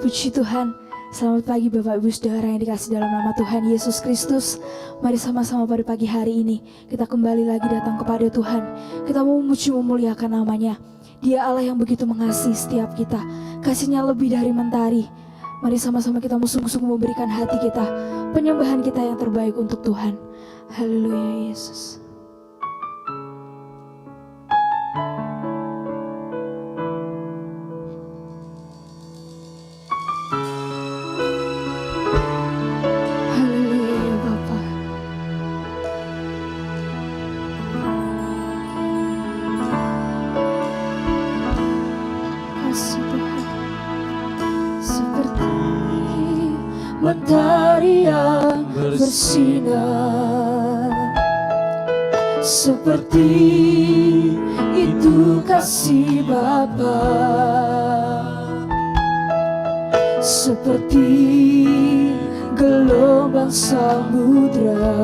Puji Tuhan. Selamat pagi Bapak Ibu Saudara yang dikasih dalam nama Tuhan Yesus Kristus. Mari sama-sama pada pagi hari ini kita kembali lagi datang kepada Tuhan. Kita mau memuji memuliakan namanya. Dia Allah yang begitu mengasihi setiap kita. Kasihnya lebih dari mentari. Mari sama-sama kita mau sungguh-sungguh memberikan hati kita, penyembahan kita yang terbaik untuk Tuhan. Haleluya Yesus. Mentari yang bersinar, seperti itu kasih Bapa, seperti gelombang samudra,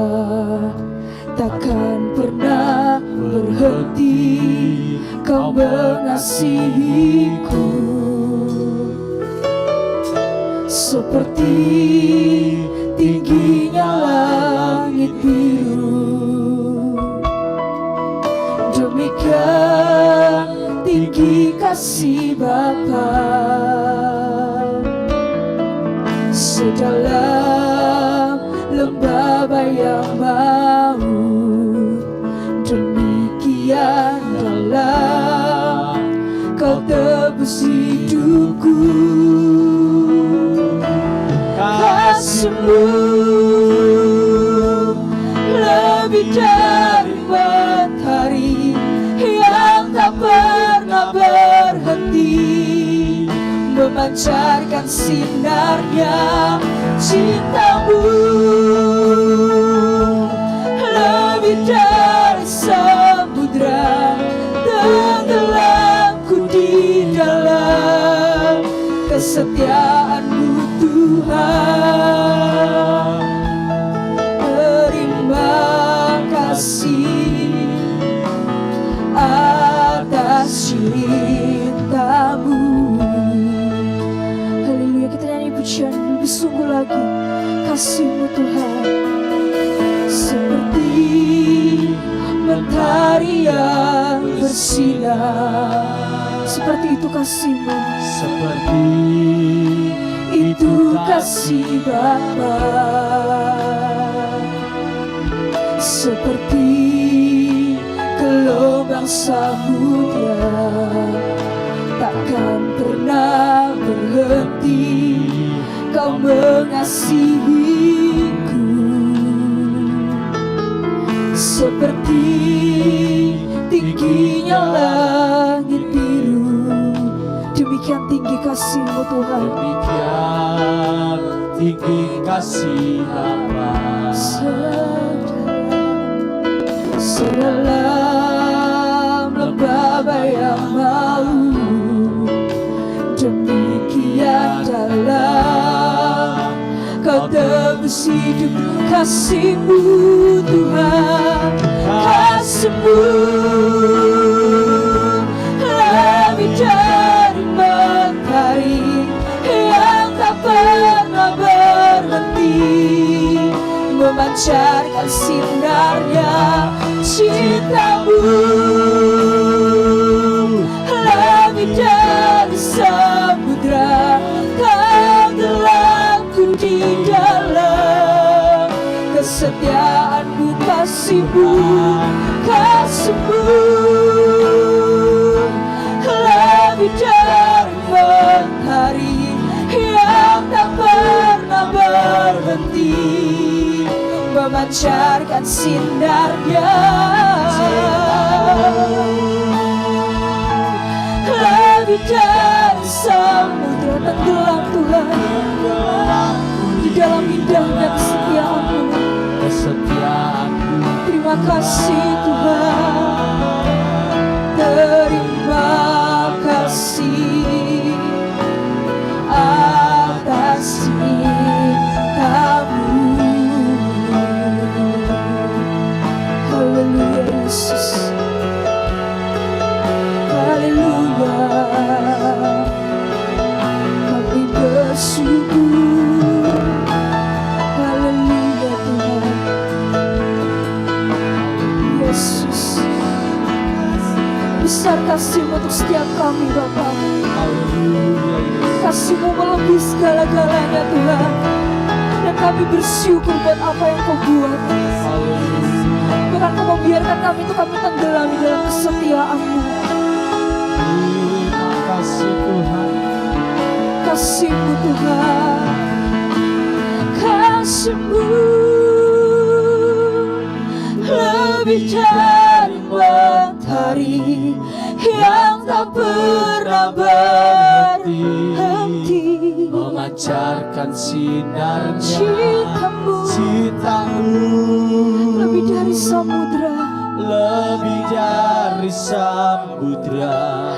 takkan pernah berhenti Kau mengasihiku. Seperti tingginya langit biru, demikian tinggi kasih Bapa. Sedalam lembah bayang maut, demikian dalam Kau tebus hidupku. Kasih-Mu lebih dari matahari yang tak pernah berhenti, memancarkan sinarnya. Cinta-Mu lebih dari samudra, tenggelamku di dalam kesetiaan-Mu Tuhan. Terima kasih atas cinta-Mu. Haleluya, kita nyanyi pujian lebih sungguh lagi. Kasih-Mu Tuhan, seperti mentari yang bersinar, seperti itu kasih-Mu, seperti itu kasih Bapa, seperti gelombang samudra, takkan pernah berhenti Kau mengasihiku. Seperti tingginya langit biru, demikian tinggi kasih-Mu Tuhan. Demikian tinggi kasih Bapa. Sedalam lembah bayang maut, demikian dalam Kau tebus hidup. Kasih-Mu Tuhan, kasih-Mu lebih dari mentari yang tak pernah berhenti, memancarkan sinarnya. Cinta-Mu lebih dari samudra, tenggelamku di dalam kesetiaan-Mu. Kasih-Mu, kasih-Mu lebih dari mentari yang tak pernah berhenti, memancarkan sinarnya. Lebih dari samudra, tenggelam Tuhan di dalam indahnya kesetiaan-Mu. Terima kasih Tuhan, terima kasih atas cinta-Mu. Haleluya Yesus, haleluya. Kami setiap kami Bapa. Haleluya Yesus. Kasih-Mu melebihi segala-galanya Tuhan. Dan kami bersyukur buat apa yang Kau buat. Haleluya. Bahkan Kau membiarkan kami itu kami tenggelam di dalam kesetiaan-Mu. Terima kasih Tuhan. Kasih-Mu Tuhan, kasih-Mu lebih dari matahari yang tak pernah berhenti, Memancarkan sinarnya, cinta-Mu lebih dari samudra,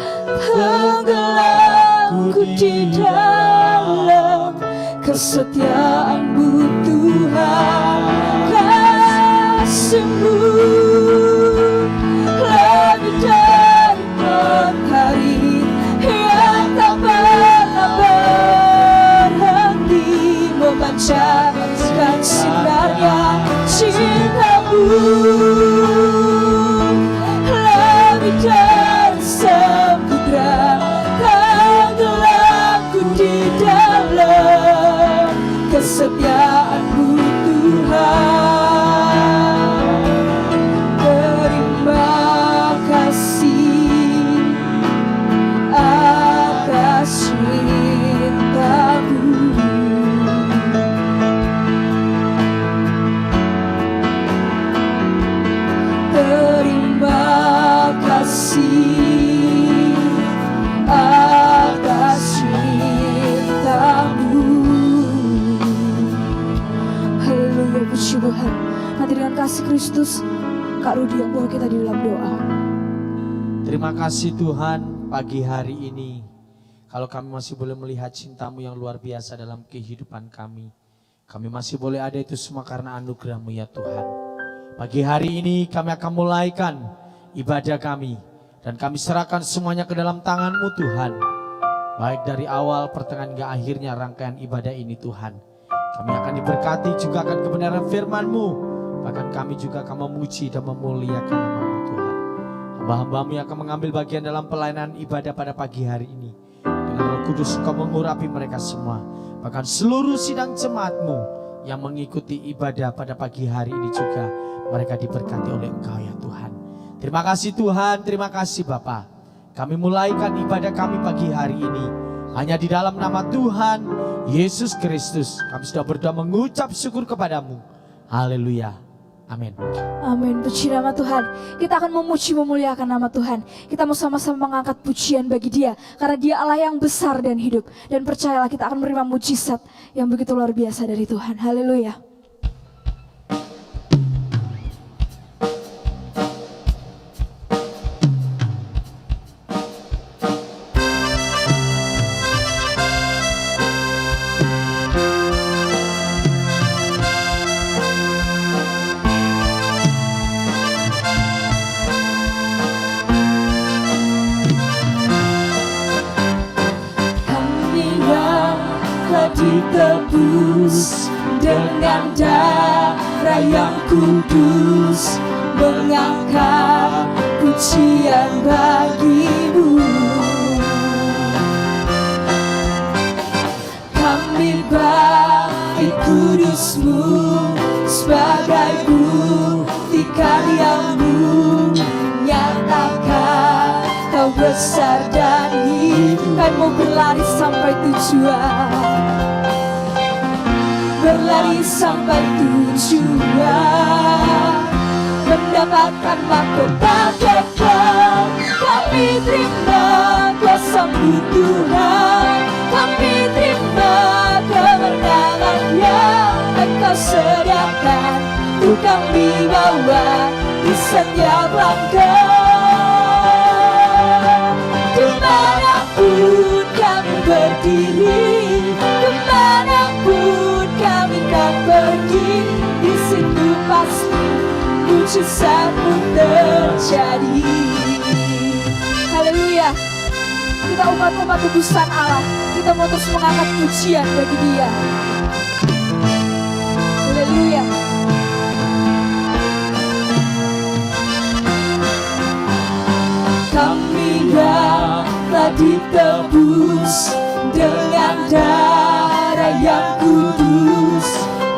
tenggelamku di dalam kesetiaan-Mu Tuhan. Kasih-Mu lebih dari matahari yang tak pernah berhenti, memancarkan sinarnya, cinta-Mu lebih dari samudra, tenggelamku di dalam kesetiaan-Mu Tuhan. Terima kasih atas cinta-Mu. Terima kasih atas cinta-Mu. Haleluya, puji Tuhan. Nanti dengan kasih Kristus, Kak Rudi yang bawa kita di dalam doa. Terima kasih Tuhan, pagi hari ini kalau kami masih boleh melihat cinta-Mu yang luar biasa dalam kehidupan kami. Kami masih boleh ada itu semua karena anugerah-Mu ya Tuhan. Pagi hari ini kami akan mulaikan ibadah kami dan kami serahkan semuanya ke dalam tangan-Mu Tuhan. Baik dari awal, pertengahan hingga akhirnya rangkaian ibadah ini Tuhan. Kami akan diberkati juga akan kebenaran firman-Mu. Bahkan kami juga akan memuji dan memuliakan nama-Mu Tuhan. Hamba-hamba-Mu yang akan mengambil bagian dalam pelayanan ibadah pada pagi hari ini. Dengan Roh Kudus Engkau mengurapi mereka semua. Bahkan seluruh sidang jemaat-Mu yang mengikuti ibadah pada pagi hari ini juga. Mereka diberkati oleh Engkau ya Tuhan. Terima kasih Tuhan, terima kasih Bapa. Kami mulaikan ibadah kami pagi hari ini. Hanya di dalam nama Tuhan Yesus Kristus. Kami sudah berdoa mengucap syukur kepadamu. Haleluya. Amin. Amin, puji nama Tuhan. Kita akan memuji memuliakan nama Tuhan. Kita mau sama-sama mengangkat pujian bagi Dia, karena Dia Allah yang besar dan hidup. Dan percayalah kita akan menerima mujizat yang begitu luar biasa dari Tuhan. Haleluya. Ditebus dengan darah yang kudus, mengangkat pujian bagi-Mu. Kami bagi kudus-Mu sebagai bukti karya-Mu, nyatakan Kau besar dan hidup. Kami mau berlari sampai tujuan, berlari sampai tujuan, mendapatkan mahkota kekal. Kami terima kuasa-Mu Tuhan, kami terima kemenangan yang Engkau sediakan untuk kami bawa di setiap langkah. Dimanapun kami berdiri, kemanapun kami kan pergi, di situ pasti mujizat-Mu terjadi. Haleluya. Kita umat-umat tebusan Allah, kita mau terus mengangkat pujian bagi Dia. Haleluya. Kami telah ditebus dengan darah yang kudus,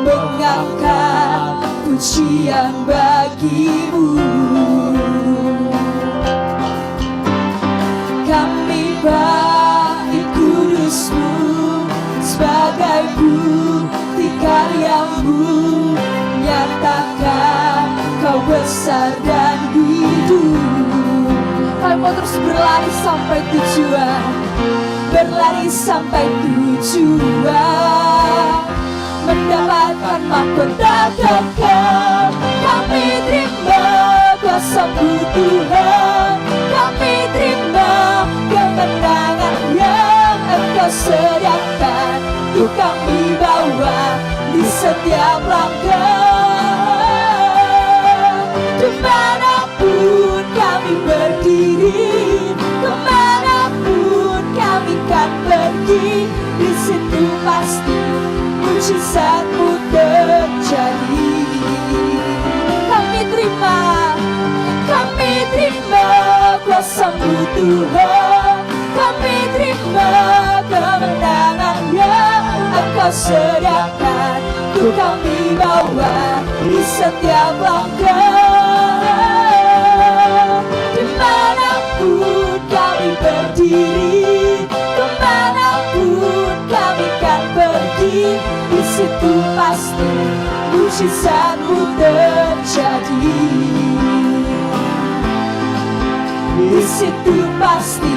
mengangkat pujian bagimu. Kami bait kudus-Mu sebagai bukti karya-Mu, nyatakan Kau besar dan hidup. Kami mau terus berlari sampai tujuan, berlari sampai tujuan, mendapatkan mahkota kekal. Kami terima kuasa-Mu Tuhan, kami terima kemenangan yang Engkau sediakan untuk kami bawa di setiap langkah. Dimanapun kami berdiri, kemanapun kami kan pergi, di situ pasti mujizat-Mu terjadi. Kami terima kuasa-Mu Tuhan, kami terima kemenangan yang Engkau sediakan untuk kami bawa di setiap langkah. Dimanapun kami berdiri, kemanapun kami kan pergi, di situ pasti mujizat-Mu terjadi. Di situ pasti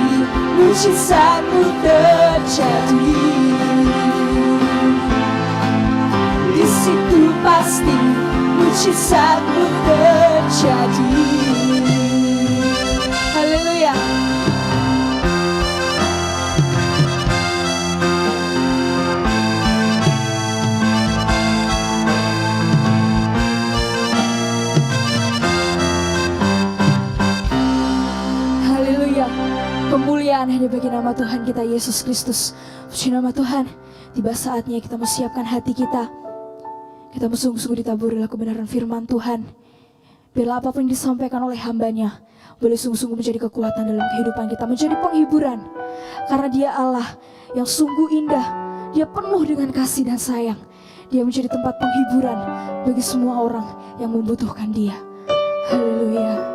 mujizat-Mu terjadi. Di situ pasti mujizat-Mu terjadi. Haleluya. Kemuliaan hanya bagi nama Tuhan kita Yesus Kristus. Puji nama Tuhan. Tiba saatnya kita mau siapkan hati kita. Kita mau sungguh-sungguh ditaburilah kebenaran firman Tuhan. Bila apapun yang disampaikan oleh hambanya boleh sungguh-sungguh menjadi kekuatan dalam kehidupan kita, menjadi penghiburan. Karena Dia Allah yang sungguh indah. Dia penuh dengan kasih dan sayang. Dia menjadi tempat penghiburan bagi semua orang yang membutuhkan Dia. Haleluya.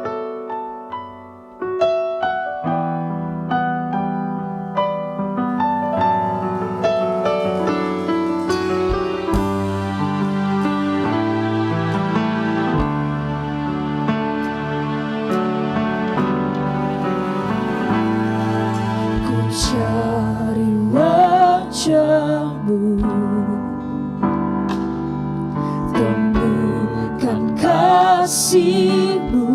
Temukan kasih-Mu,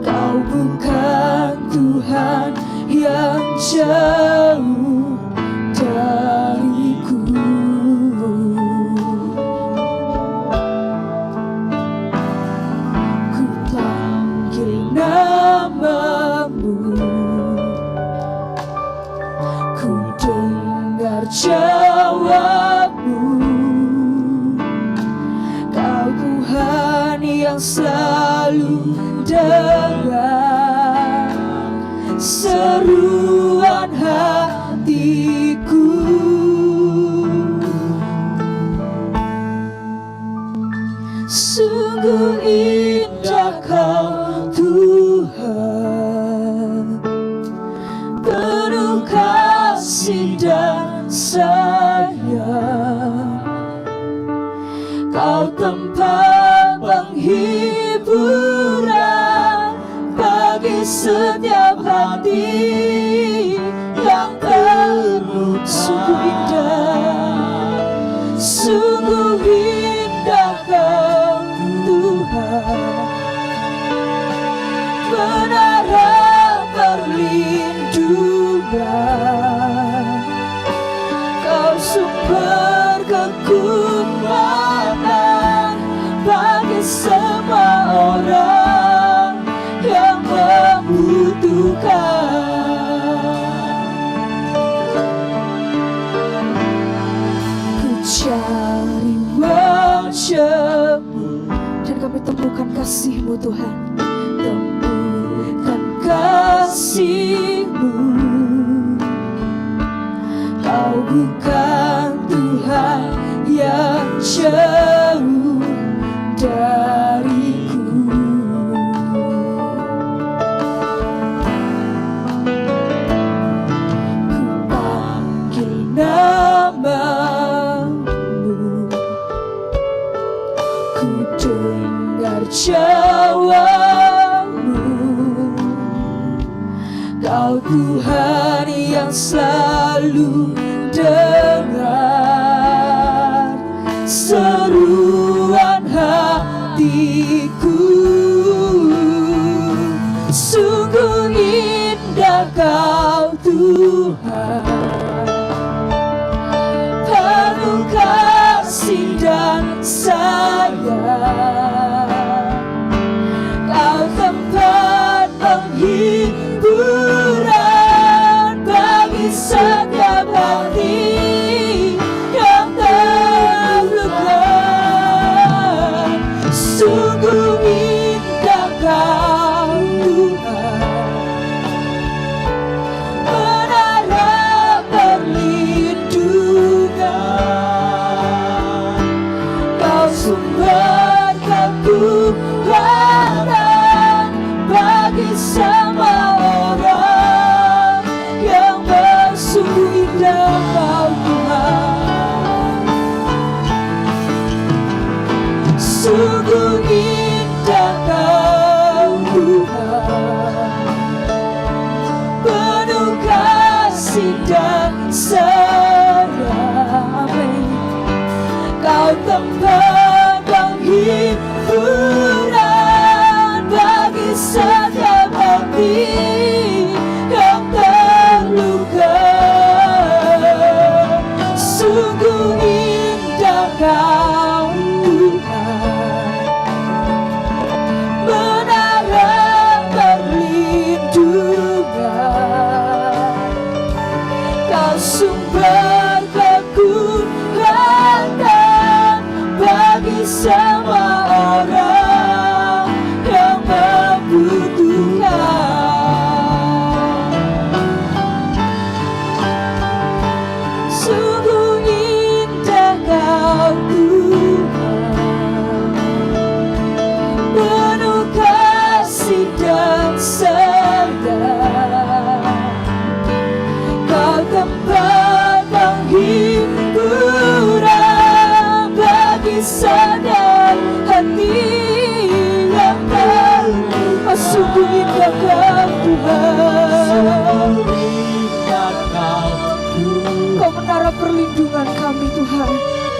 Kau bukan Tuhan yang jauh dariku. Ku panggil nama-Mu, ku dengar jawab-Mu. Kau Tuhan yang selalu dengar seruan hatiku. Sungguh indah Kau Tuhan, penuh kasih dan sayang. Kau tempat penghiburan bagi setiap hati yang terluka. Sungguh indah, sungguh indah Kau Tuhan, menara perlindungan. Kau sumber kekuatan bagi semua orang yang membutuhkan. Ku cari wajah-Mu dan kami temukan kasih-Mu Tuhan. Temukan kasih kasih-Mu. Kau bukan Tuhan yang jauh dariku. Ku panggil nama-Mu, ku dengar jawab-Mu. Kau Tuhan yang selalu dengar seruan hatiku. Sungguh indah Kau Tuhan, penuh kasih dan sayang. Kau tempat penghiburan bagi setiap hati yang terluka. Sungguh indah Kau Tuhan, menara perlindungan. Kau sumber kekuatan bagi semua orang yang bersungguh indah Kau Tuhan. Sungguh indah Kau Tuhan, penuh kasih dan sayang. Kau tempat penghiburan bagi setiap hati yang terluka. Sungguh indah Kau Tuhan, menara perlindungan. Kau sumber kekuatan bagi semua orang yang membutuhkan. Sungguh indah Kau Tuhan, penuh kasih dan sayang. Kau tempat penghiburan bagi setiap hati yang terluka. Sungguh indah Kau Tuhan, Kau menara perlindungan kami Tuhan,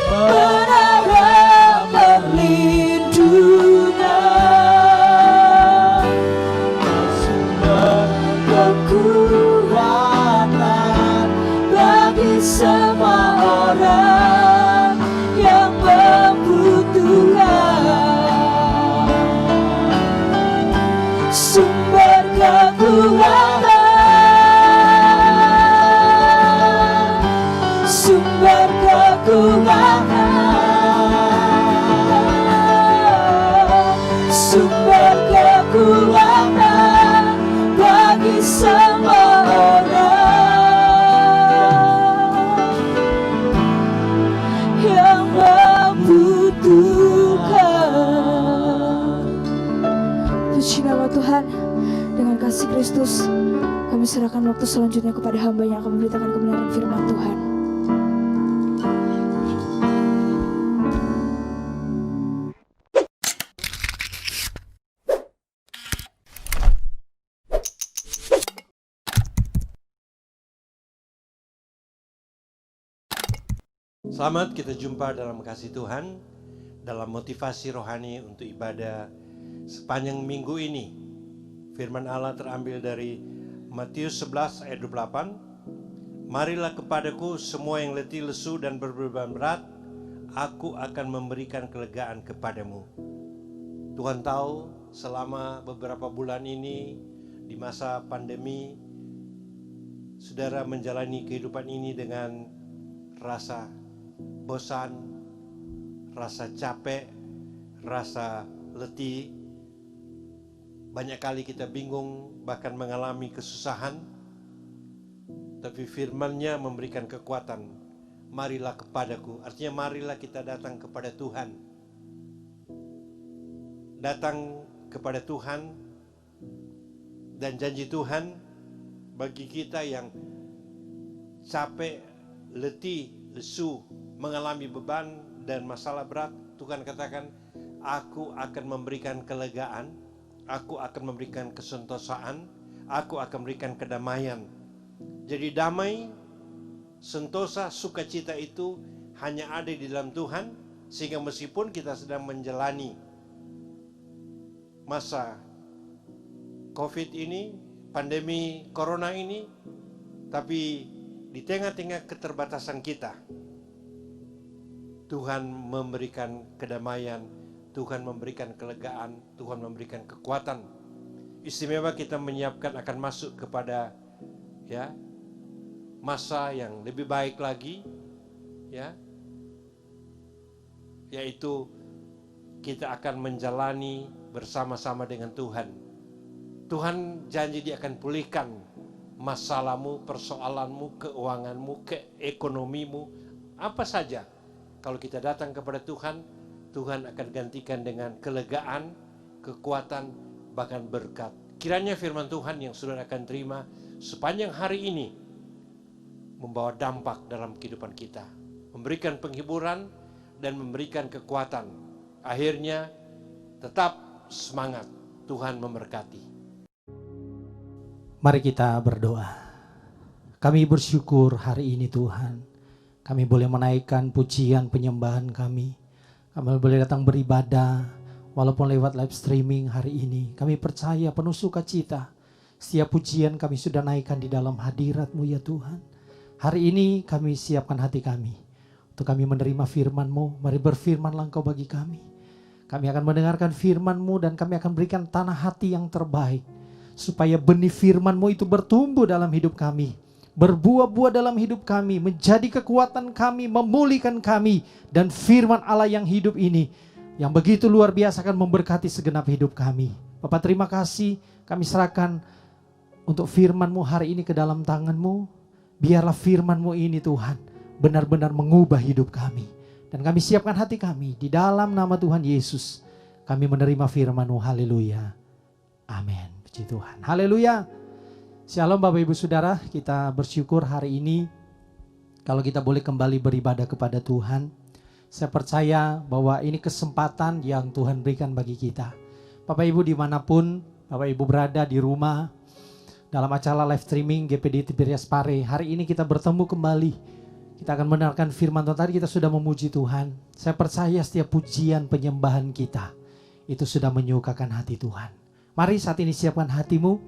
menara perlindungan. Sumber kekuatan bagi semua orang yang membutuhkan. Sumber kekuatan, sumber kekuatan, sumber kekuatan bagi semua orang yang membutuhkan. Puji nama Tuhan. Dengan kasih Kristus, kami serahkan waktu selanjutnya kepada hamba yang akan memberitakan kebenaran firman Tuhan. Selamat kita jumpa dalam kasih Tuhan, dalam motivasi rohani untuk ibadah sepanjang minggu ini. Firman Allah terambil dari Matius 11 ayat 28. Marilah kepadaku semua yang letih lesu dan berbeban berat, aku akan memberikan kelegaan kepadamu. Tuhan tahu selama beberapa bulan ini di masa pandemi, saudara menjalani kehidupan ini dengan rasa bosan, rasa capek, rasa letih. Banyak kali kita bingung, bahkan mengalami kesusahan. Tapi firman-Nya memberikan kekuatan. Marilah kepadaku. Artinya marilah kita datang kepada Tuhan. Datang kepada Tuhan. Dan janji Tuhan bagi kita yang capek, letih, lesu, mengalami beban dan masalah berat, Tuhan katakan, aku akan memberikan kelegaan, aku akan memberikan kesentosaan, aku akan memberikan kedamaian. Jadi damai, sentosa, sukacita itu hanya ada di dalam Tuhan, sehingga meskipun kita sedang menjalani masa COVID ini, pandemi corona ini, tapi di tengah-tengah keterbatasan kita, Tuhan memberikan kedamaian, Tuhan memberikan kelegaan, Tuhan memberikan kekuatan. Istimewa kita menyiapkan akan masuk kepada masa yang lebih baik lagi, yaitu kita akan menjalani bersama-sama dengan Tuhan. Tuhan janji Dia akan pulihkan masalahmu, persoalanmu, keuanganmu, keekonomimu, apa saja. Kalau kita datang kepada Tuhan, Tuhan akan gantikan dengan kelegaan, kekuatan, bahkan berkat. Kiranya firman Tuhan yang saudara akan terima sepanjang hari ini membawa dampak dalam kehidupan kita, memberikan penghiburan dan memberikan kekuatan. Akhirnya tetap semangat, Tuhan memberkati. Mari kita berdoa. Kami bersyukur hari ini Tuhan. Kami boleh menaikkan pujian penyembahan kami. Kami boleh datang beribadah walaupun lewat live streaming hari ini. Kami percaya penuh sukacita. Setiap pujian kami sudah naikkan di dalam hadirat-Mu ya Tuhan. Hari ini kami siapkan hati kami untuk kami menerima firman-Mu. Mari berfirmanlah Engkau bagi kami. Kami akan mendengarkan firman-Mu dan kami akan berikan tanah hati yang terbaik. Supaya benih firman-Mu itu bertumbuh dalam hidup kami. Berbuah-buah dalam hidup kami. Menjadi kekuatan kami, memulihkan kami. Dan firman Allah yang hidup ini, yang begitu luar biasa akan memberkati segenap hidup kami. Bapak terima kasih, kami serahkan untuk firman-Mu hari ini ke dalam tangan-Mu. Biarlah firman-Mu ini Tuhan benar-benar mengubah hidup kami. Dan kami siapkan hati kami di dalam nama Tuhan Yesus. Kami menerima firman-Mu, haleluya. Amin. Puji Tuhan. Haleluya. Shalom Bapak Ibu Saudara, kita bersyukur hari ini kalau kita boleh kembali beribadah kepada Tuhan. Saya percaya bahwa ini kesempatan yang Tuhan berikan bagi kita. Bapak Ibu dimanapun Bapak Ibu berada di rumah, dalam acara live streaming GPD Tiberias Pare, hari ini kita bertemu kembali. Kita akan mendengarkan firman Tuhan. Tadi kita sudah memuji Tuhan. Saya percaya setiap pujian penyembahan kita itu sudah menyukakan hati Tuhan. Mari saat ini siapkan hatimu.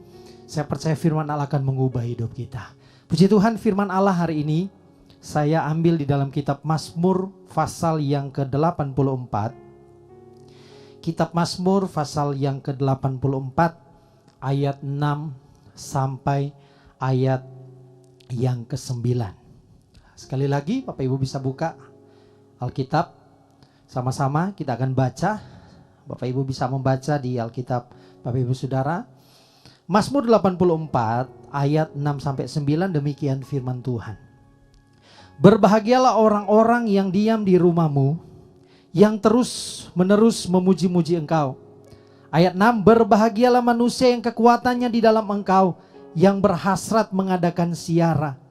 Saya percaya firman Allah akan mengubah hidup kita. Puji Tuhan, firman Allah hari ini saya ambil di dalam kitab Mazmur pasal yang ke-84. Kitab Mazmur pasal yang ke-84 ayat 6 sampai ayat yang ke-9. Sekali lagi Bapak Ibu bisa buka Alkitab. Sama-sama kita akan baca. Bapak Ibu bisa membaca di Alkitab Bapak Ibu Saudara. Mazmur 84 ayat 6 sampai 9, demikian firman Tuhan. Berbahagialah orang-orang yang diam di rumah-Mu, yang terus menerus memuji-muji Engkau. Ayat 6, berbahagialah manusia yang kekuatannya di dalam Engkau, yang berhasrat mengadakan ziarah.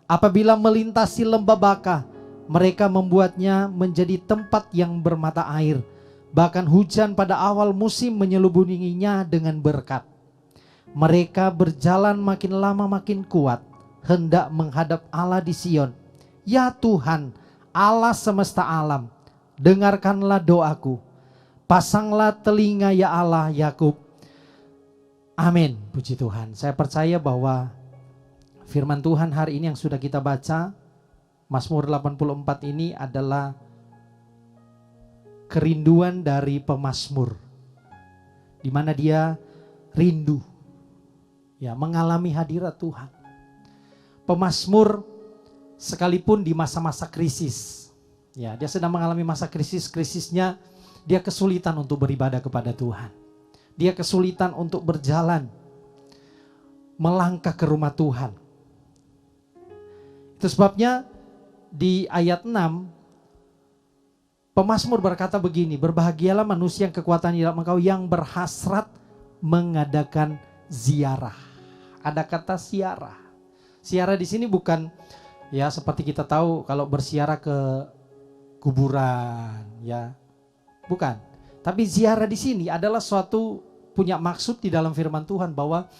Apabila melintasi lembah Baka, mereka membuatnya menjadi tempat yang bermata air. Bahkan hujan pada awal musim menyelubunginya dengan berkat. Mereka berjalan makin lama makin kuat, hendak menghadap Allah di Sion. Ya Tuhan, Allah semesta alam, dengarkanlah doaku. Pasanglah telinga ya Allah Yakub. Amin. Puji Tuhan. Saya percaya bahwa firman Tuhan hari ini yang sudah kita baca, Mazmur 84 ini adalah kerinduan dari pemazmur, di mana dia rindu mengalami hadirat Tuhan. Pemazmur sekalipun di masa-masa krisis, dia sedang mengalami masa krisisnya, dia kesulitan untuk beribadah kepada Tuhan. dia kesulitan untuk berjalan, melangkah ke rumah Tuhan. Itu sebabnya di ayat 6, pemazmur berkata begini, berbahagialah manusia yang kekuatan di dalam engkau, yang berhasrat mengadakan ziarah. Ada kata ziarah. Ziarah di sini bukan ya seperti kita tahu kalau berziarah ke kuburan, ya. Bukan. Tapi ziarah di sini adalah suatu punya maksud di dalam firman Tuhan bahwa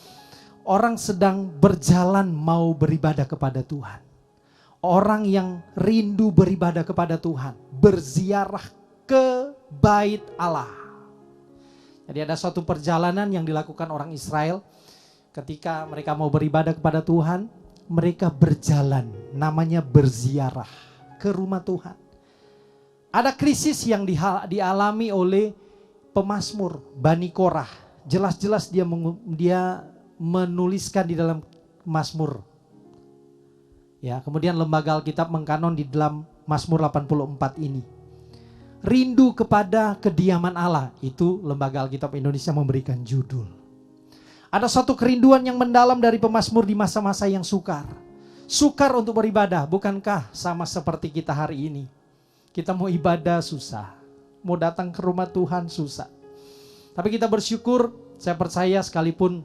orang sedang berjalan mau beribadah kepada Tuhan. Orang yang rindu beribadah kepada Tuhan, berziarah ke bait Allah. Jadi ada suatu perjalanan yang dilakukan orang Israel ketika mereka mau beribadah kepada Tuhan, mereka berjalan, namanya berziarah ke rumah Tuhan. Ada krisis yang dialami oleh pemazmur Bani Korah. Jelas-jelas dia menuliskan di dalam Mazmur. Ya, kemudian lembaga Alkitab mengkanon di dalam Mazmur 84 ini. Rindu kepada kediaman Allah, itu lembaga Alkitab Indonesia memberikan judul. Ada suatu kerinduan yang mendalam dari pemazmur di masa-masa yang sukar. Sukar untuk beribadah, bukankah sama seperti kita hari ini? Kita mau ibadah susah, mau datang ke rumah Tuhan susah. Tapi kita bersyukur, saya percaya sekalipun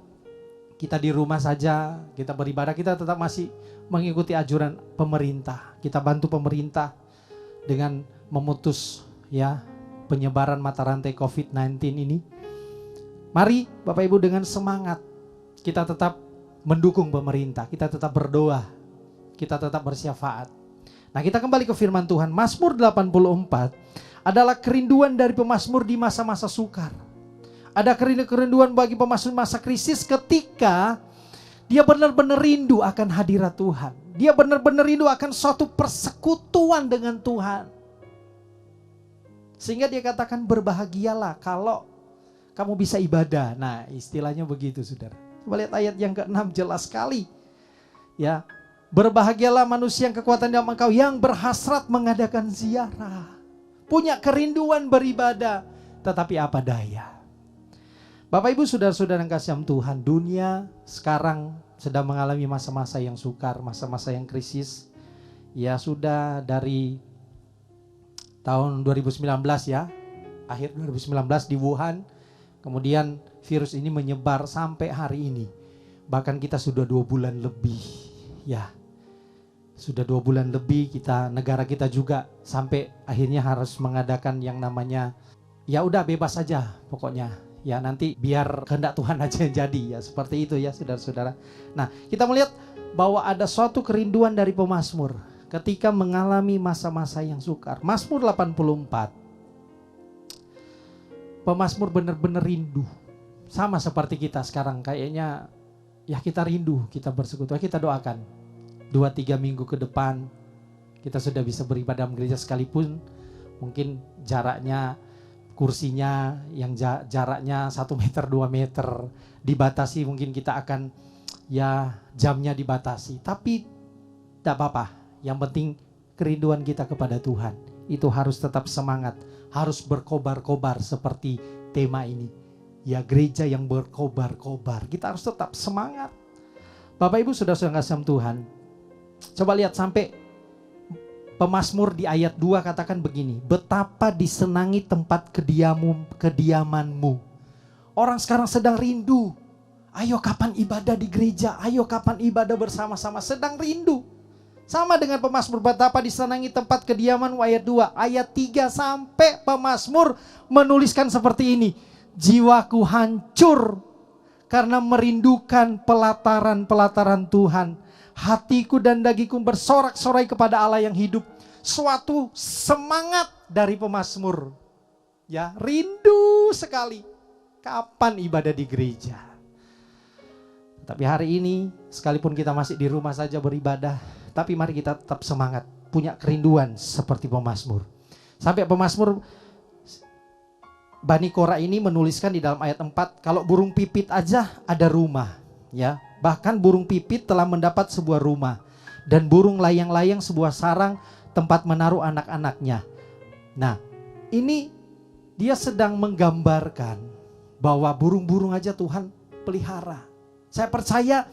kita di rumah saja, kita beribadah, kita tetap masih mengikuti ajuran pemerintah. Kita bantu pemerintah dengan memutus ya penyebaran mata rantai COVID-19 ini. Mari Bapak Ibu dengan semangat kita tetap mendukung pemerintah, kita tetap berdoa, kita tetap bersyafaat. Nah, kita kembali ke firman Tuhan. Mazmur 84 adalah kerinduan dari pemazmur di masa-masa sukar. Ada kerinduan bagi pemazmur masa krisis ketika dia benar-benar rindu akan hadirat Tuhan. Dia benar-benar rindu akan suatu persekutuan dengan Tuhan. Sehingga dia katakan berbahagialah kalau kamu bisa ibadah. Nah, istilahnya begitu, saudara. Coba lihat ayat yang ke-6 jelas sekali. Ya, berbahagialah manusia yang kekuatan dalam engkau, yang berhasrat mengadakan ziarah. Punya kerinduan beribadah, tetapi apa daya. Bapak Ibu saudara-saudara yang kasih Tuhan, dunia sekarang sedang mengalami masa-masa yang sukar, masa-masa yang krisis. Ya sudah dari tahun 2019 ya, akhir 2019 di Wuhan. Kemudian virus ini menyebar sampai hari ini. Bahkan kita sudah 2 bulan lebih. Ya, sudah 2 bulan lebih negara kita juga sampai akhirnya harus mengadakan yang namanya, ya udah bebas saja pokoknya. Ya nanti biar kehendak Tuhan aja yang jadi. Ya seperti itu ya saudara-saudara. Nah, kita melihat bahwa ada suatu kerinduan dari pemazmur ketika mengalami masa-masa yang sukar. Mazmur 84. Pemazmur benar-benar rindu. Sama seperti kita sekarang kayaknya ya kita rindu, kita bersekutu. Kita doakan 2-3 minggu ke depan kita sudah bisa beribadah dalam gereja sekalipun mungkin jaraknya, kursinya yang jaraknya 1 meter 2 meter dibatasi, mungkin kita akan ya jamnya dibatasi. Tapi tidak apa-apa, yang penting kerinduan kita kepada Tuhan itu harus tetap semangat, harus berkobar-kobar seperti tema ini. Ya gereja yang berkobar-kobar, kita harus tetap semangat. Bapak Ibu saudara-saudara kasih Tuhan, coba lihat sampai pemazmur di ayat 2 katakan begini, betapa disenangi tempat kediamanmu. Orang sekarang sedang rindu, ayo kapan ibadah di gereja, ayo kapan ibadah bersama-sama, sedang rindu. Sama dengan pemazmur, betapa disenangi tempat kediamanmu ayat 2. Ayat 3 sampai pemazmur menuliskan seperti ini, jiwaku hancur karena merindukan pelataran-pelataran Tuhan. Hatiku dan dagingku bersorak-sorai kepada Allah yang hidup. Suatu semangat dari pemazmur. Ya, rindu sekali. Kapan ibadah di gereja? Tapi hari ini, sekalipun kita masih di rumah saja beribadah, tapi mari kita tetap semangat, punya kerinduan seperti pemazmur. Sampai pemazmur Bani Korah ini menuliskan di dalam ayat 4, kalau burung pipit aja ada rumah, ya. Bahkan burung pipit telah mendapat sebuah rumah, dan burung layang-layang sebuah sarang tempat menaruh anak-anaknya. Nah, ini dia sedang menggambarkan bahwa burung-burung aja Tuhan pelihara. Saya percaya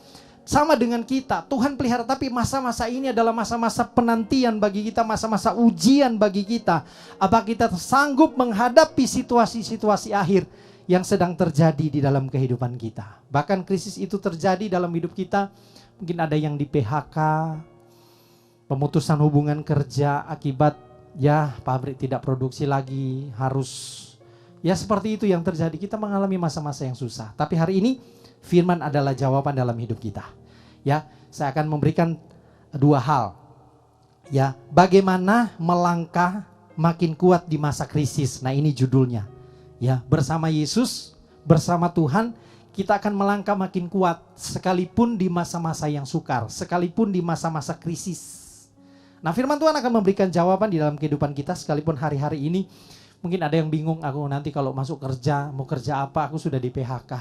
sama dengan kita, Tuhan pelihara, tapi masa-masa ini adalah masa-masa penantian bagi kita, masa-masa ujian bagi kita. Apa kita sanggup menghadapi situasi-situasi akhir yang sedang terjadi di dalam kehidupan kita. Bahkan krisis itu terjadi dalam hidup kita. Mungkin ada yang di PHK, pemutusan hubungan kerja akibat ya pabrik tidak produksi lagi, harus ya seperti itu yang terjadi. Kita mengalami masa-masa yang susah. Tapi hari ini firman adalah jawaban dalam hidup kita. Ya, saya akan memberikan dua hal. Ya, bagaimana melangkah makin kuat di masa krisis. Nah, ini judulnya. Ya, bersama Yesus, bersama Tuhan, kita akan melangkah makin kuat sekalipun di masa-masa yang sukar, sekalipun di masa-masa krisis. Nah, firman Tuhan akan memberikan jawaban di dalam kehidupan kita sekalipun hari-hari ini. Mungkin ada yang bingung, aku nanti kalau masuk kerja, mau kerja apa, aku sudah di PHK.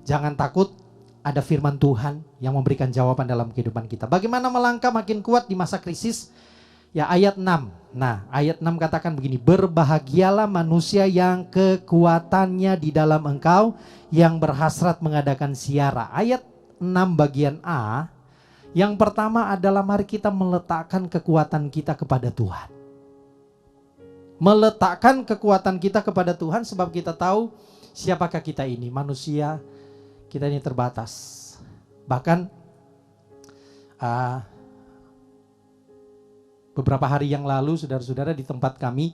Jangan takut, ada firman Tuhan yang memberikan jawaban dalam kehidupan kita. Bagaimana melangkah makin kuat di masa krisis? Ya, ayat 6. Nah, ayat 6 katakan begini, berbahagialah manusia yang kekuatannya di dalam Engkau, yang berhasrat mengadakan ziarah. Ayat 6 bagian A, yang pertama adalah mari kita meletakkan kekuatan kita kepada Tuhan. Meletakkan kekuatan kita kepada Tuhan, sebab kita tahu siapakah kita ini. Manusia, kita ini terbatas. Bahkan beberapa hari yang lalu, saudara-saudara, di tempat kami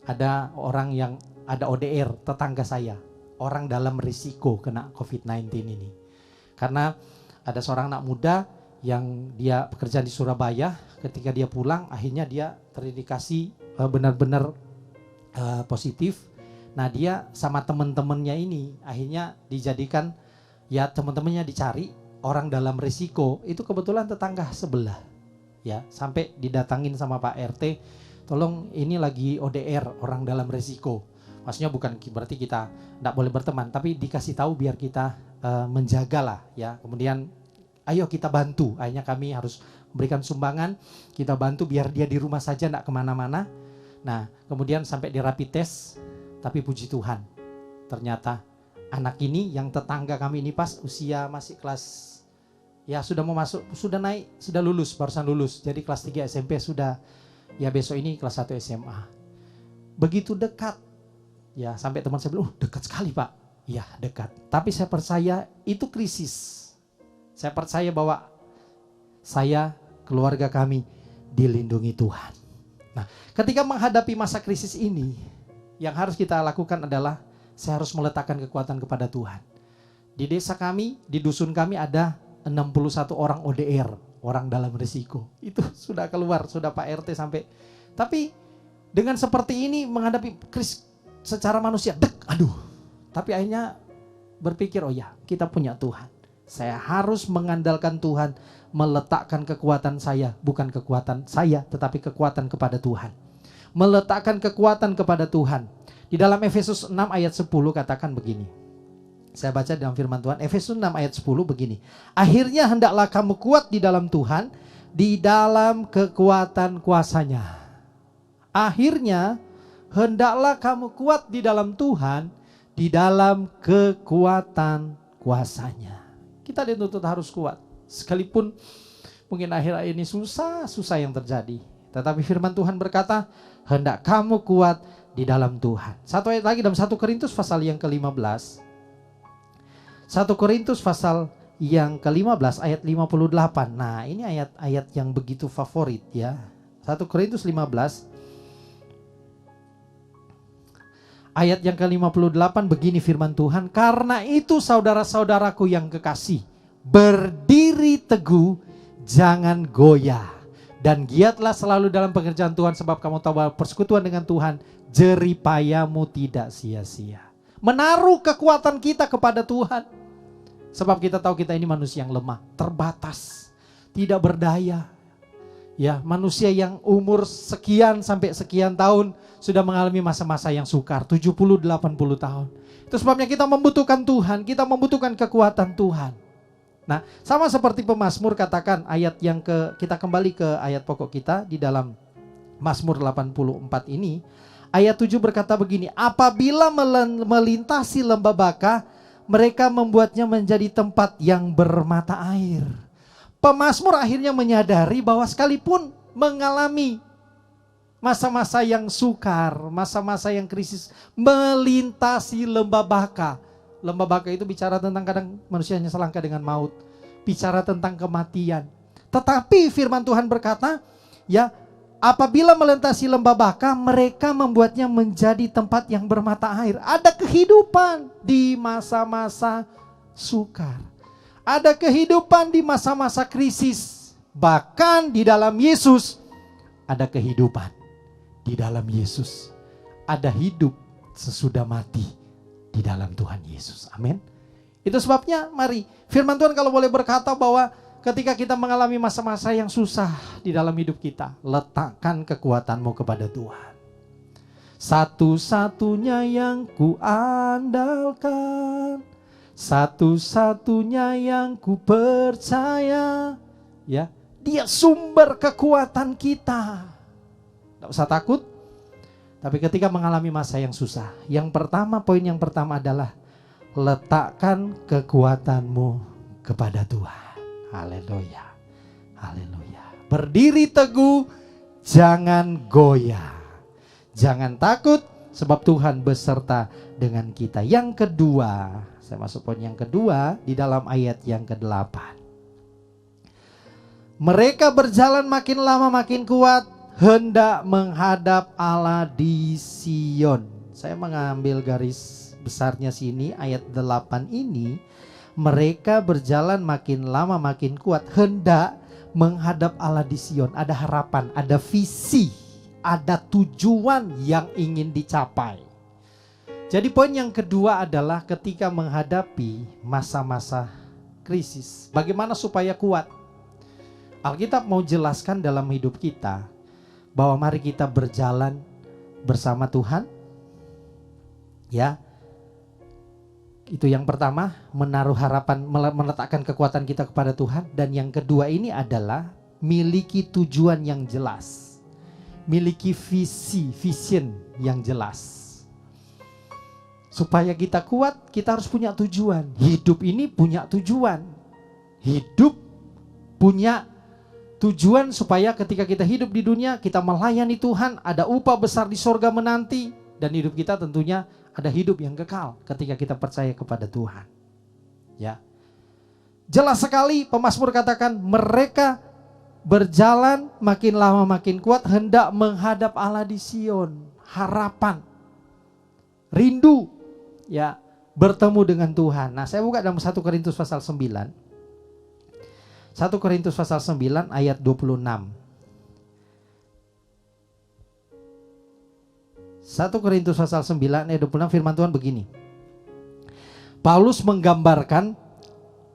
ada orang yang ada ODR, tetangga saya, orang dalam risiko kena COVID-19 ini. Karena ada seorang anak muda yang dia bekerja di Surabaya, ketika dia pulang akhirnya dia terindikasi benar-benar positif. Nah, dia sama teman-temannya ini akhirnya dijadikan, ya teman-temannya dicari orang dalam risiko, itu kebetulan tetangga sebelah. Ya, sampai didatangin sama Pak RT, tolong ini lagi ODR, orang dalam risiko. Maksudnya bukan berarti kita tidak boleh berteman, tapi dikasih tahu biar kita menjagalah ya. Kemudian ayo kita bantu, akhirnya kami harus memberikan sumbangan, kita bantu biar dia di rumah saja, tidak kemana-mana. Nah, kemudian sampai di rapid test, tapi puji Tuhan, ternyata anak ini yang tetangga kami ini pas usia masih kelas, ya sudah mau masuk, sudah naik, sudah lulus, barusan lulus. Jadi kelas 3 SMP sudah, ya besok ini kelas 1 SMA. Begitu dekat, ya sampai teman saya bilang, dekat sekali Pak. Ya dekat, tapi saya percaya itu krisis. Saya percaya bahwa saya, keluarga kami dilindungi Tuhan. Nah, ketika menghadapi masa krisis ini, yang harus kita lakukan adalah saya harus meletakkan kekuatan kepada Tuhan. Di desa kami, di dusun kami ada 61 orang ODR, orang dalam risiko. Itu sudah keluar, sudah Pak RT sampai. Tapi dengan seperti ini menghadapi krisis secara manusia, aduh. Tapi akhirnya berpikir, oh ya, kita punya Tuhan. Saya harus mengandalkan Tuhan, meletakkan kekuatan saya, bukan kekuatan saya, tetapi kekuatan kepada Tuhan. Meletakkan kekuatan kepada Tuhan. Di dalam Efesus 6 ayat 10 katakan begini. Saya baca dalam firman Tuhan, Efesus 6 ayat 10 begini. Akhirnya hendaklah kamu kuat di dalam Tuhan, di dalam kekuatan kuasanya. Akhirnya hendaklah kamu kuat di dalam Tuhan, di dalam kekuatan kuasanya. Kita dituntut harus kuat. Sekalipun mungkin akhir ini susah yang terjadi. Tetapi firman Tuhan berkata, hendak kamu kuat di dalam Tuhan. Satu ayat lagi dalam 1 Korintus pasal yang ke-15. 1 Korintus pasal yang ke-15 ayat 58. Nah, ini ayat-ayat yang begitu favorit ya. 1 Korintus 15 ayat yang ke-58 begini firman Tuhan, karena itu saudara-saudaraku yang kekasih, berdiri teguh, jangan goyah, dan giatlah selalu dalam pekerjaan Tuhan, sebab kamu tahu bahwa persekutuan dengan Tuhan, jeripayamu tidak sia-sia. Menaruh kekuatan kita kepada Tuhan, sebab kita tahu kita ini manusia yang lemah, terbatas, tidak berdaya. Ya, manusia yang umur sekian sampai sekian tahun sudah mengalami masa-masa yang sukar, 70-80 tahun. Itu sebabnya kita membutuhkan Tuhan, kita membutuhkan kekuatan Tuhan. Nah, sama seperti pemazmur katakan ayat yang kita kembali ke ayat pokok kita di dalam Mazmur 84 ini. Ayat 7 berkata begini, apabila melintasi lembah Baka, mereka membuatnya menjadi tempat yang bermata air. Pemazmur akhirnya menyadari bahwa sekalipun mengalami masa-masa yang sukar, masa-masa yang krisis, melintasi lembah Baka. Lembah Baka itu bicara tentang kadang manusia hanya selangkah dengan maut, bicara tentang kematian. Tetapi firman Tuhan berkata, ya, apabila melintasi lembah Baka, mereka membuatnya menjadi tempat yang bermata air. Ada kehidupan di masa-masa sukar. Ada kehidupan di masa-masa krisis. Bahkan di dalam Yesus ada kehidupan. Di dalam Yesus ada hidup sesudah mati di dalam Tuhan Yesus. Amin. Itu sebabnya mari firman Tuhan kalau boleh berkata bahwa ketika kita mengalami masa-masa yang susah di dalam hidup kita, letakkan kekuatanmu kepada Tuhan. Satu-satunya yang ku andalkan, satu-satunya yang ku percaya, ya, Dia sumber kekuatan kita. Tidak usah takut. Tapi ketika mengalami masa yang susah, poin yang pertama adalah letakkan kekuatanmu kepada Tuhan. Haleluya. Haleluya. Berdiri teguh, jangan goyah. Jangan takut sebab Tuhan beserta dengan kita. Yang kedua, saya masuk poin yang kedua di dalam ayat yang ke-8. Mereka berjalan makin lama makin kuat, hendak menghadap Allah di Sion. Saya mengambil garis besarnya sini, ayat 8 ini. Mereka berjalan makin lama makin kuat, hendak menghadap Allah di Sion. Ada harapan, ada visi, ada tujuan yang ingin dicapai. Jadi poin yang kedua adalah ketika menghadapi masa-masa krisis, bagaimana supaya kuat? Alkitab mau jelaskan dalam hidup kita bahwa mari kita berjalan bersama Tuhan. Ya. Itu yang pertama, menaruh harapan, meletakkan kekuatan kita kepada Tuhan. Dan yang kedua ini adalah miliki tujuan yang jelas. Miliki vision yang jelas. Supaya kita kuat, kita harus punya tujuan. Hidup ini punya tujuan. Hidup punya tujuan supaya ketika kita hidup di dunia, kita melayani Tuhan, ada upah besar di sorga menanti. Dan hidup kita tentunya ada hidup yang kekal ketika kita percaya kepada Tuhan. Ya. Jelas sekali pemazmur katakan mereka berjalan makin lama makin kuat, hendak menghadap Allah di Sion. Harapan, rindu, ya, bertemu dengan Tuhan. Nah, saya buka dalam 1 Korintus pasal 9. 1 Korintus pasal 9 ayat 26. 1 Korintus pasal 9 ayat 26 firman Tuhan begini. Paulus menggambarkan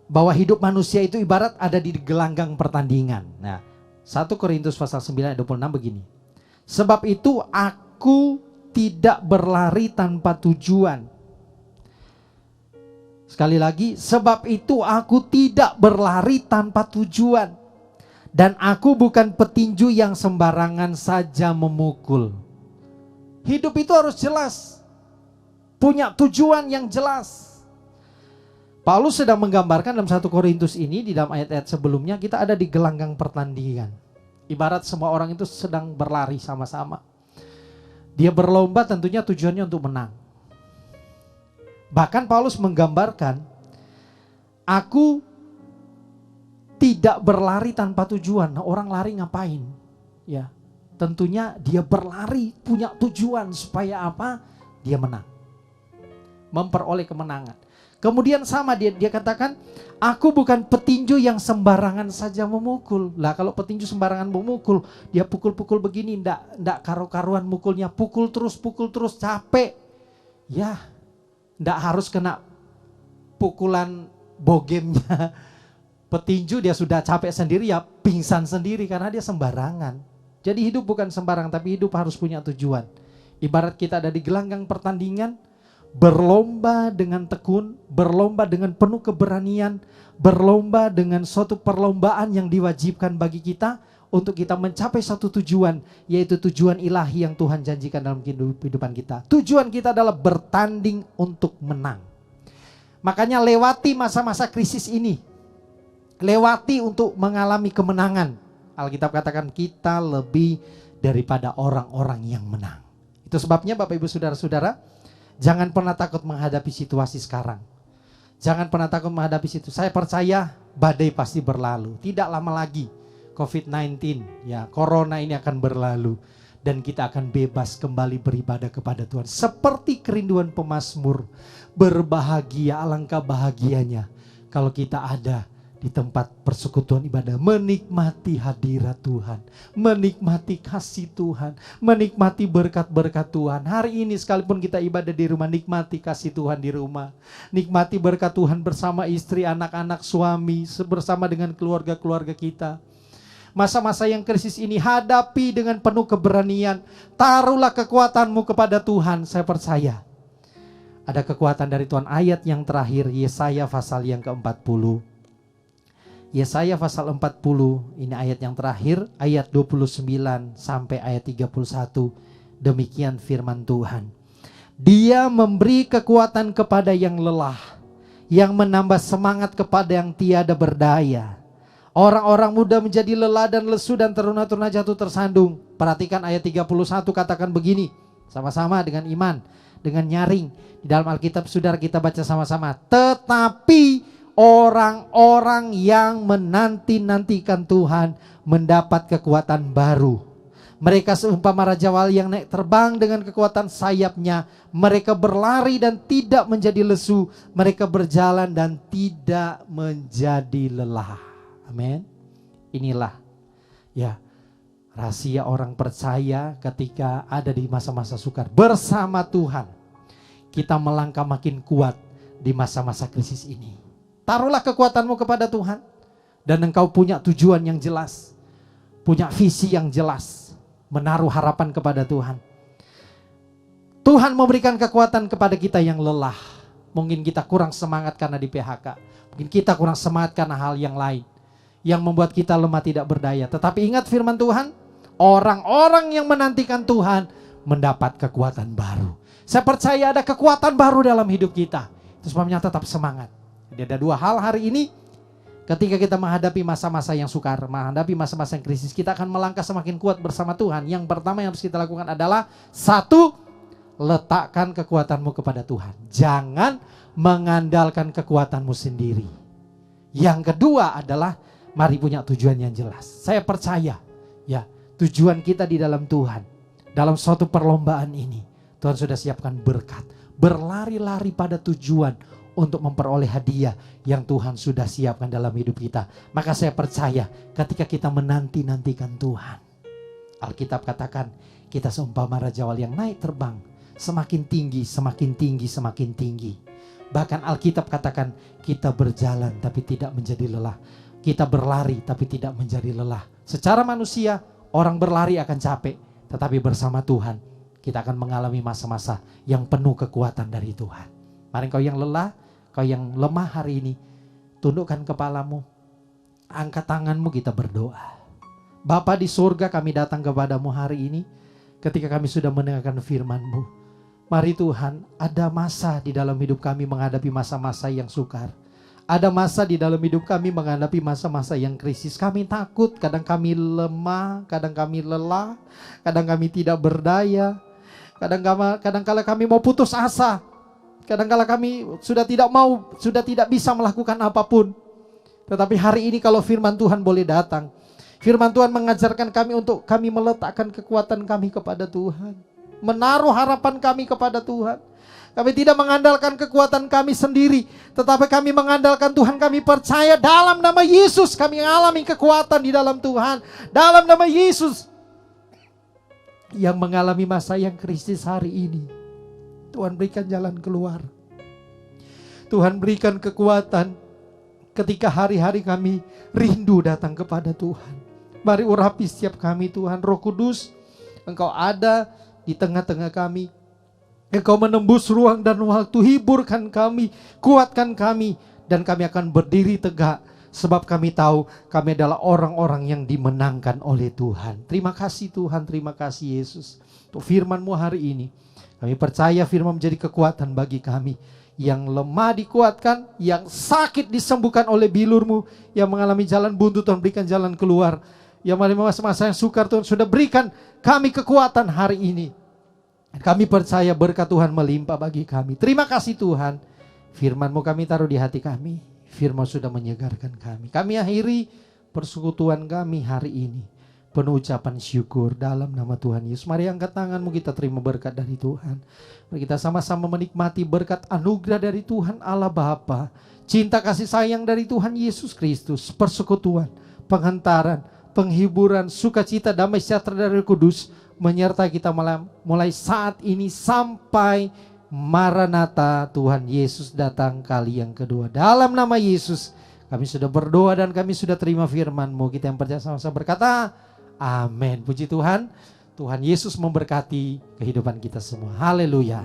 bahwa hidup manusia itu ibarat ada di gelanggang pertandingan. Nah, 1 Korintus pasal 9 ayat 26 begini. Sebab itu aku tidak berlari tanpa tujuan. Sekali lagi, sebab itu aku tidak berlari tanpa tujuan. Dan aku bukan petinju yang sembarangan saja memukul. Hidup itu harus jelas, punya tujuan yang jelas. Paulus sedang menggambarkan dalam 1 Korintus ini, di dalam ayat-ayat sebelumnya, kita ada di gelanggang pertandingan. Ibarat semua orang itu sedang berlari sama-sama. Dia berlomba tentunya tujuannya untuk menang. Bahkan Paulus menggambarkan, aku tidak berlari tanpa tujuan. Nah, orang lari ngapain? Ya. Tentunya dia berlari punya tujuan supaya apa? Dia menang. Memperoleh kemenangan. Kemudian sama dia katakan, aku bukan petinju yang sembarangan saja memukul. Lah kalau petinju sembarangan memukul, dia pukul-pukul begini, ndak karu-karuan mukulnya, pukul terus capek. Ya, ndak harus kena pukulan bogemnya. Petinju dia sudah capek sendiri, ya pingsan sendiri karena dia sembarangan. Jadi hidup bukan sembarang, tapi hidup harus punya tujuan. Ibarat kita ada di gelanggang pertandingan, berlomba dengan tekun, berlomba dengan penuh keberanian, berlomba dengan suatu perlombaan yang diwajibkan bagi kita untuk kita mencapai satu tujuan, yaitu tujuan ilahi yang Tuhan janjikan dalam kehidupan kita. Tujuan kita adalah bertanding untuk menang. Makanya lewati masa-masa krisis ini, lewati untuk mengalami kemenangan. Alkitab katakan kita lebih daripada orang-orang yang menang. Itu sebabnya Bapak Ibu Saudara-saudara, jangan pernah takut menghadapi situasi sekarang. Jangan pernah takut menghadapi situ. Saya percaya badai pasti berlalu. Tidak lama lagi COVID-19, ya, corona ini akan berlalu. Dan kita akan bebas kembali beribadah kepada Tuhan. Seperti kerinduan pemazmur, berbahagia, alangkah bahagianya kalau kita ada di tempat persekutuan ibadah, menikmati hadirat Tuhan, menikmati kasih Tuhan, menikmati berkat-berkat Tuhan. Hari ini sekalipun kita ibadah di rumah, nikmati kasih Tuhan di rumah, nikmati berkat Tuhan bersama istri, anak-anak, suami, bersama dengan keluarga-keluarga kita. Masa-masa yang krisis ini hadapi dengan penuh keberanian. Taruhlah kekuatanmu kepada Tuhan. Saya percaya ada kekuatan dari Tuhan. Ayat yang terakhir, Yesaya pasal yang ke-40. Yesaya pasal 40, ini ayat yang terakhir, ayat 29 sampai ayat 31. Demikian firman Tuhan. Dia memberi kekuatan kepada yang lelah, yang menambah semangat kepada yang tiada berdaya. Orang-orang muda menjadi lelah dan lesu dan teruna-teruna jatuh tersandung. Perhatikan ayat 31, katakan begini, sama-sama dengan iman, dengan nyaring. Di dalam Alkitab saudara kita baca sama-sama. Tetapi orang-orang yang menanti-nantikan Tuhan mendapat kekuatan baru. Mereka seumpama raja wali yang naik terbang dengan kekuatan sayapnya. Mereka berlari dan tidak menjadi lesu. Mereka berjalan dan tidak menjadi lelah. Amin. Inilah ya rahasia orang percaya ketika ada di masa-masa sukar. Bersama Tuhan kita melangkah makin kuat di masa-masa krisis ini. Taruhlah kekuatanmu kepada Tuhan. Dan engkau punya tujuan yang jelas, punya visi yang jelas, menaruh harapan kepada Tuhan. Tuhan memberikan kekuatan kepada kita yang lelah. Mungkin kita kurang semangat karena di PHK. Mungkin kita kurang semangat karena hal yang lain yang membuat kita lemah tidak berdaya. Tetapi ingat firman Tuhan, orang-orang yang menantikan Tuhan mendapat kekuatan baru. Saya percaya ada kekuatan baru dalam hidup kita. Itu sebabnya tetap semangat. Jadi ada dua hal hari ini. Ketika kita menghadapi masa-masa yang sukar, menghadapi masa-masa yang krisis, kita akan melangkah semakin kuat bersama Tuhan. Yang pertama yang harus kita lakukan adalah, satu, letakkan kekuatanmu kepada Tuhan. Jangan mengandalkan kekuatanmu sendiri. Yang kedua adalah, mari punya tujuan yang jelas. Saya percaya ya, tujuan kita di dalam Tuhan. Dalam suatu perlombaan ini, Tuhan sudah siapkan berkat. Berlari-lari pada tujuan untuk memperoleh hadiah yang Tuhan sudah siapkan dalam hidup kita. Maka saya percaya ketika kita menanti-nantikan Tuhan. Alkitab katakan kita seumpama raja wali yang naik terbang. Semakin tinggi, semakin tinggi, semakin tinggi. Bahkan Alkitab katakan kita berjalan tapi tidak menjadi lelah. Kita berlari tapi tidak menjadi lelah. Secara manusia orang berlari akan capek. Tetapi bersama Tuhan kita akan mengalami masa-masa yang penuh kekuatan dari Tuhan. Mari kau yang lelah, kau yang lemah hari ini, tundukkan kepalamu, angkat tanganmu, kita berdoa. Bapa di surga, kami datang kepadamu hari ini ketika kami sudah mendengarkan firman-Mu. Mari Tuhan, ada masa di dalam hidup kami menghadapi masa-masa yang sukar. Ada masa di dalam hidup kami menghadapi masa-masa yang krisis. Kami takut, kadang kami lemah, kadang kami lelah, kadang kami tidak berdaya. Kadang-kala kami mau putus asa. Kadang-kala kami sudah tidak bisa melakukan apapun. Tetapi hari ini kalau firman Tuhan boleh datang. Firman Tuhan mengajarkan kami untuk kami meletakkan kekuatan kami kepada Tuhan. Menaruh harapan kami kepada Tuhan. Kami tidak mengandalkan kekuatan kami sendiri, tetapi kami mengandalkan Tuhan. Kami percaya dalam nama Yesus kami mengalami kekuatan di dalam Tuhan. Dalam nama Yesus yang mengalami masa yang krisis hari ini, Tuhan berikan jalan keluar. Tuhan berikan kekuatan ketika hari-hari kami rindu datang kepada Tuhan. Mari urapi setiap kami Tuhan. Roh Kudus, Engkau ada di tengah-tengah kami. Engkau menembus ruang dan waktu, hiburkan kami, kuatkan kami, dan kami akan berdiri tegak Sebab kami tahu kami adalah orang-orang yang dimenangkan oleh Tuhan. Terima kasih Tuhan, terima kasih Yesus. Untuk firman-Mu hari ini, kami percaya firman menjadi kekuatan bagi kami. Yang lemah dikuatkan, yang sakit disembuhkan oleh bilur-Mu, yang mengalami jalan buntu Tuhan berikan jalan keluar. Yang mengalami masa-masa yang sukar Tuhan sudah berikan kami kekuatan hari ini. Kami percaya berkat Tuhan melimpah bagi kami. Terima kasih Tuhan. Firman-Mu kami taruh di hati kami. Firman sudah menyegarkan kami. Kami akhiri persekutuan kami hari ini penuh ucapan syukur dalam nama Tuhan Yesus. Mari angkat tanganmu, kita terima berkat dari Tuhan. Mari kita sama-sama menikmati berkat anugerah dari Tuhan Allah Bapa, cinta kasih sayang dari Tuhan Yesus Kristus, persekutuan, penghantaran, penghiburan, sukacita, damai sejahtera dari Roh Kudus menyertai kita mulai saat ini sampai Maranatha, Tuhan Yesus datang kali yang kedua. Dalam nama Yesus kami sudah berdoa dan kami sudah terima firman-Mu. Kita yang percaya sama-sama berkata amin. Puji Tuhan. Tuhan Yesus memberkati kehidupan kita semua. Haleluya.